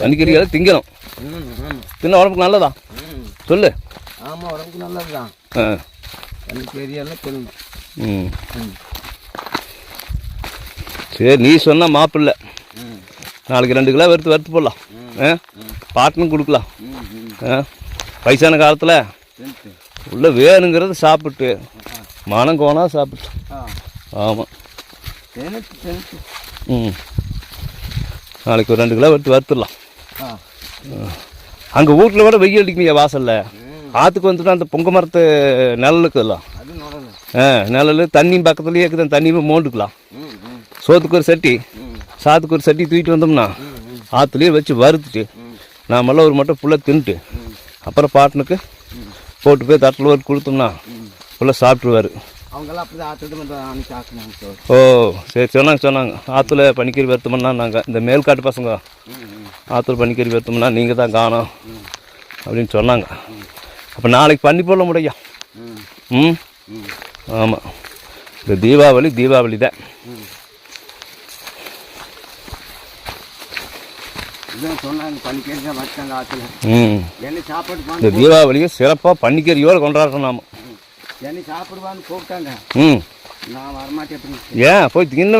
பனிக்கறியெல்லாம் திங்கணும். தின்ன உடம்புக்கு நல்லதா சொல்லு. ஆமாம், உடம்புக்கு நல்லது தான். பனிக்கறியெல்லாம் தின்னணும். சரி, நீ சொன்ன மாப்பிள்ள நாளைக்கு 2 கிலோ வறுத்து போடலாம். பாட்டனும் கொடுக்கலாம். வயசான காலத்தில் உள்ள வேணுங்கிறது சாப்பிட்டு மனம் கோனா சாப்பிட்டு. ஆமாம். நாளைக்கு ஒரு 2 கிலோ வறுத்துடலாம். அங்கே வீட்டில் விட வெயில் அடிக்குமையா வாசலில். ஆற்றுக்கு வந்துட்டு அந்த பொங்க மரத்து நிழலுக்குலாம் நிழல் தண்ணியும் பக்கத்துலேயே இருக்குது. தண்ணியும் மோண்டுக்கலாம். சோத்துக்கு ஒரு சட்டி சாத்துக்கு ஒரு சட்டி தூக்கிட்டு வந்தோம்னா ஆற்றுலேயே வச்சு வறுத்துட்டு நாமெல்லாம் ஒரு மட்டும் ஃபுல்லாக தின்ட்டு அப்புறம் பாட்டனுக்கு போட்டு போய் தட்டில் ஒரு கொடுத்தோம்னா ஃபுல்லாக சாப்பிட்ருவார். ஓ சரி, சொன்னாங்க ஆற்றுல பனிக்கறி வருத்தோம்னா நாங்கள் இந்த மேல்காட்டு பசங்க ஆற்றுல பனிக்கறி வருத்தோம்னா நீங்கள் தான் காணோம் அப்படின்னு சொன்னாங்க. அப்போ நாளைக்கு பண்ணி போட முடியா? ஆமாம், இந்த தீபாவளி தான். இந்த தீபாவளியை சிறப்பாக பன்னிக்கறியோடு கொண்டாடுறோம் நாம. சாப்பிடுவான்னு கூப்பிட்டாங்க. நான் வரமாட்டேன். ஏன் போய் தின்ன